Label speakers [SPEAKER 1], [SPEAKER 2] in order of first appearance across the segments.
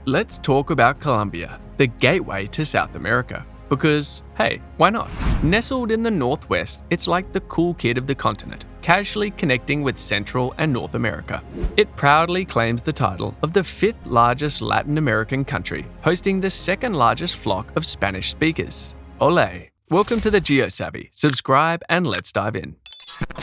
[SPEAKER 1] Let's talk about Colombia, the gateway to South America. Because, hey, why not? Nestled in the northwest, it's like the cool kid of the continent, casually connecting with Central and North America. It proudly claims the title of the 5th largest Latin American country, hosting the 2nd largest flock of Spanish speakers. Ole! Welcome to the GeoSavvy. Subscribe and let's dive in.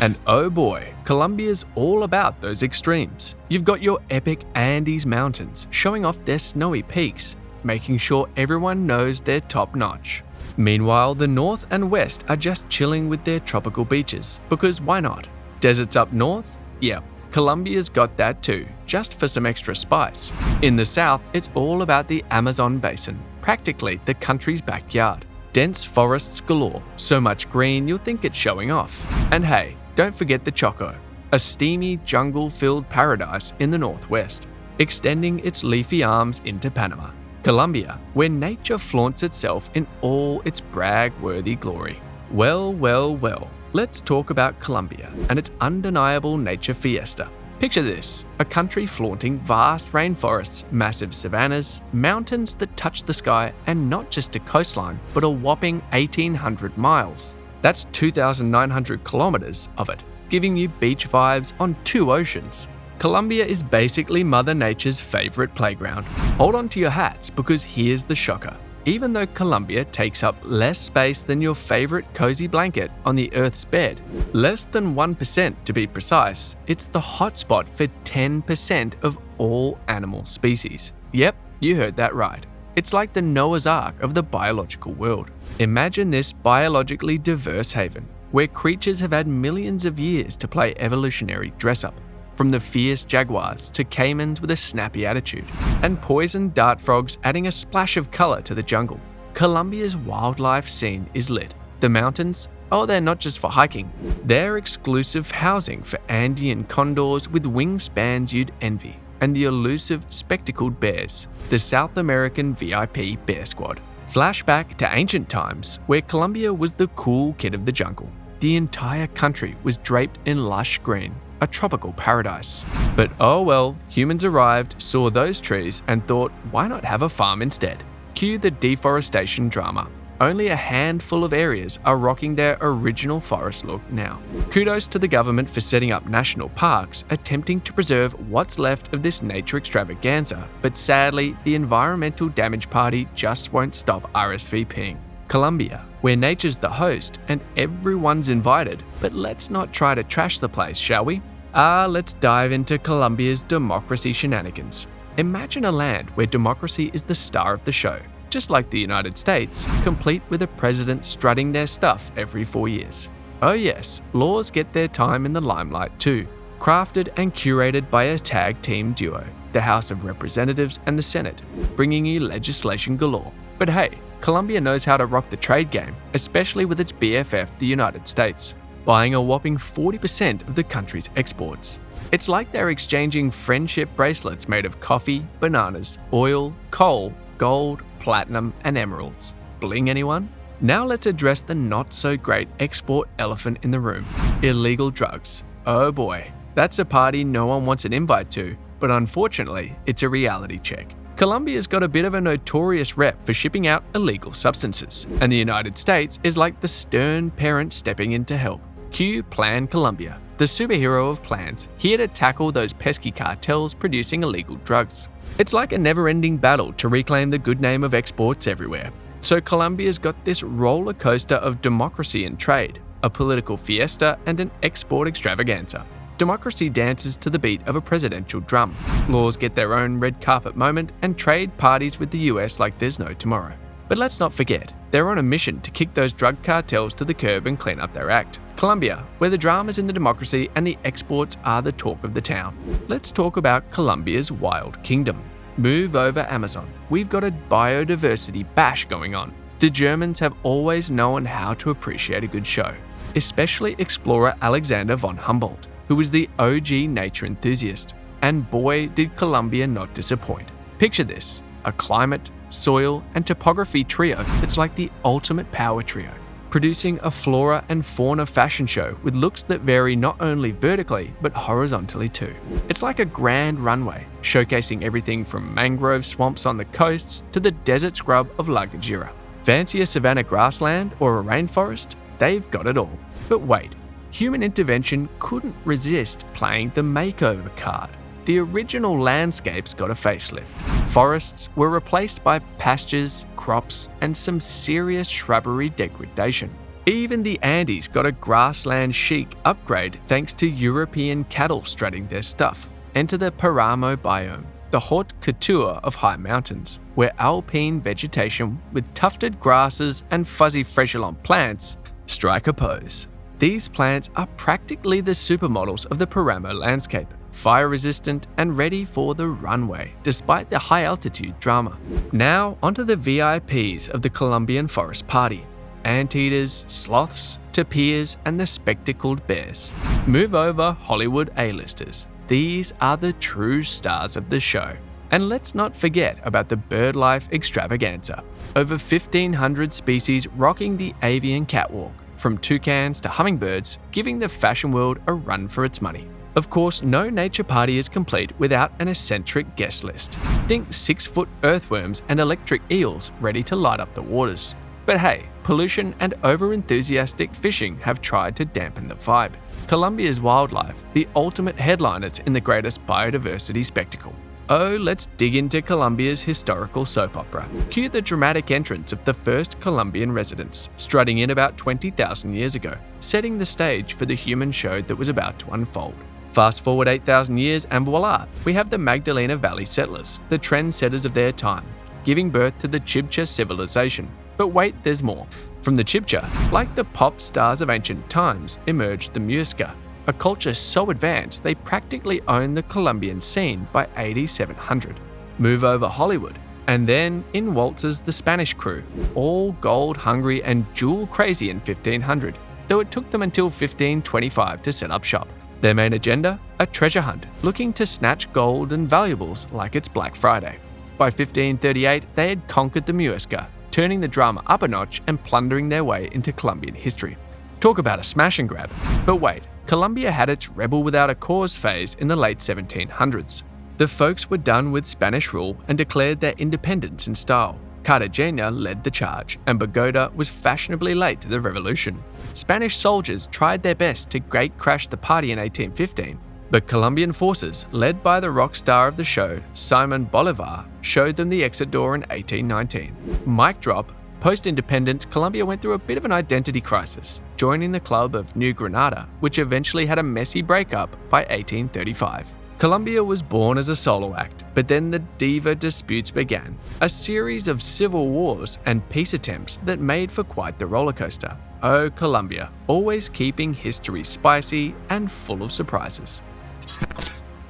[SPEAKER 1] And oh boy, Colombia's all about those extremes. You've got your epic Andes mountains showing off their snowy peaks, making sure everyone knows they're top-notch. Meanwhile, the north and west are just chilling with their tropical beaches, because why not? Deserts up north? Yep, Colombia's got that too, just for some extra spice. In the south, it's all about the Amazon basin, practically the country's backyard. Dense forests galore, so much green you'll think it's showing off. And hey, don't forget the Choco, a steamy jungle-filled paradise in the northwest, extending its leafy arms into Panama. Colombia, where nature flaunts itself in all its brag-worthy glory. Well, let's talk about Colombia and its undeniable nature fiesta. Picture this, a country flaunting vast rainforests, massive savannas, mountains that touch the sky, and not just a coastline, but a whopping 1,800 miles. That's 2,900 kilometers of it, giving you beach vibes on 2 oceans. Colombia is basically Mother Nature's favorite playground. Hold on to your hats because here's the shocker. Even though Colombia takes up less space than your favorite cozy blanket on the Earth's bed, less than 1% to be precise, it's the hotspot for 10% of all animal species. Yep, you heard that right. It's like the Noah's Ark of the biological world. Imagine this biologically diverse haven, where creatures have had millions of years to play evolutionary dress-up. From the fierce jaguars to caimans with a snappy attitude, and poisoned dart frogs adding a splash of color to the jungle. Colombia's wildlife scene is lit. The mountains? Oh, they're not just for hiking. They're exclusive housing for Andean condors with wingspans you'd envy, and the elusive spectacled bears, the South American VIP bear squad. Flashback to ancient times, where Colombia was the cool kid of the jungle. The entire country was draped in lush green, a tropical paradise. But oh well, humans arrived, saw those trees, and thought, why not have a farm instead? Cue the deforestation drama. Only a handful of areas are rocking their original forest look now. Kudos to the government for setting up national parks, attempting to preserve what's left of this nature extravaganza, but sadly, the environmental damage party just won't stop RSVPing. Colombia, where nature's the host and everyone's invited, but let's not try to trash the place, shall we? Let's dive into Colombia's democracy shenanigans. Imagine a land where democracy is the star of the show, just like the United States, complete with a president strutting their stuff every 4 years. Oh yes, laws get their time in the limelight too, crafted and curated by a tag team duo, the House of Representatives and the Senate, bringing you legislation galore. But hey, Colombia knows how to rock the trade game, especially with its BFF, the United States, buying a whopping 40% of the country's exports. It's like they're exchanging friendship bracelets made of coffee, bananas, oil, coal, gold, platinum, and emeralds. Bling anyone? Now let's address the not-so-great export elephant in the room, illegal drugs. Oh boy, that's a party no one wants an invite to, but unfortunately, it's a reality check. Colombia's got a bit of a notorious rep for shipping out illegal substances, and the United States is like the stern parent stepping in to help. Cue Plan Colombia, the superhero of plans, here to tackle those pesky cartels producing illegal drugs. It's like a never-ending battle to reclaim the good name of exports everywhere. So Colombia's got this roller coaster of democracy and trade, a political fiesta and an export extravaganza. Democracy dances to the beat of a presidential drum. Laws get their own red carpet moment, and trade parties with the US like there's no tomorrow. But let's not forget, they're on a mission to kick those drug cartels to the curb and clean up their act. Colombia, where the drama's in the democracy and the exports are the talk of the town. Let's talk about Colombia's wild kingdom. Move over Amazon. We've got a biodiversity bash going on. The Germans have always known how to appreciate a good show, especially explorer Alexander von Humboldt, who was the OG nature enthusiast. And boy, did Colombia not disappoint. Picture this, a climate, soil, and topography trio that's like the ultimate power trio. producing a flora and fauna fashion show with looks that vary not only vertically but horizontally too. It's like a grand runway, showcasing everything from mangrove swamps on the coasts to the desert scrub of La Guajira. Fancy a savanna grassland or a rainforest? They've got it all. But wait, human intervention couldn't resist playing the makeover card. The original landscapes got a facelift. Forests were replaced by pastures, crops, and some serious shrubbery degradation. Even the Andes got a grassland chic upgrade thanks to European cattle strutting their stuff. Enter the Paramo biome, the haute couture of high mountains, where alpine vegetation with tufted grasses and fuzzy fréjolon plants strike a pose. These plants are practically the supermodels of the Paramo landscape, fire-resistant and ready for the runway, despite the high-altitude drama. Now, onto the VIPs of the Colombian forest party. Anteaters, sloths, tapirs, and the spectacled bears. Move over, Hollywood A-listers. These are the true stars of the show. And let's not forget about the BirdLife extravaganza. Over 1,500 species rocking the avian catwalk, from toucans to hummingbirds, giving the fashion world a run for its money. Of course, no nature party is complete without an eccentric guest list. Think 6-foot earthworms and electric eels ready to light up the waters. But hey, pollution and over-enthusiastic fishing have tried to dampen the vibe. Colombia's wildlife, the ultimate headliners in the greatest biodiversity spectacle. Oh, let's dig into Colombia's historical soap opera. Cue the dramatic entrance of the first Colombian residents, strutting in about 20,000 years ago, setting the stage for the human show that was about to unfold. Fast forward 8,000 years and voila, we have the Magdalena Valley settlers, the trendsetters of their time, giving birth to the Chibcha civilization. But wait, there's more. From the Chibcha, like the pop stars of ancient times, emerged the Muisca, a culture so advanced they practically owned the Colombian scene by 8700. Move over Hollywood, and then in waltzes the Spanish crew, all gold-hungry and jewel-crazy in 1500, though it took them until 1525 to set up shop. Their main agenda? A treasure hunt, looking to snatch gold and valuables like it's Black Friday. By 1538, they had conquered the Muisca, turning the drama up a notch and plundering their way into Colombian history. Talk about a smash and grab. But wait, Colombia had its rebel without a cause phase in the late 1700s. The folks were done with Spanish rule and declared their independence in style. Cartagena led the charge, and Bogota was fashionably late to the revolution. Spanish soldiers tried their best to gate-crash the party in 1815, but Colombian forces, led by the rock star of the show, Simon Bolivar, showed them the exit door in 1819. Mic drop. Post-independence, Colombia went through a bit of an identity crisis, joining the Club of New Granada, which eventually had a messy breakup by 1835. Colombia was born as a solo act, but then the diva disputes began, a series of civil wars and peace attempts that made for quite the rollercoaster. Oh, Colombia, always keeping history spicy and full of surprises.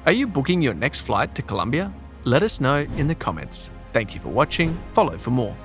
[SPEAKER 1] Are you booking your next flight to Colombia? Let us know in the comments. Thank you for watching. Follow for more.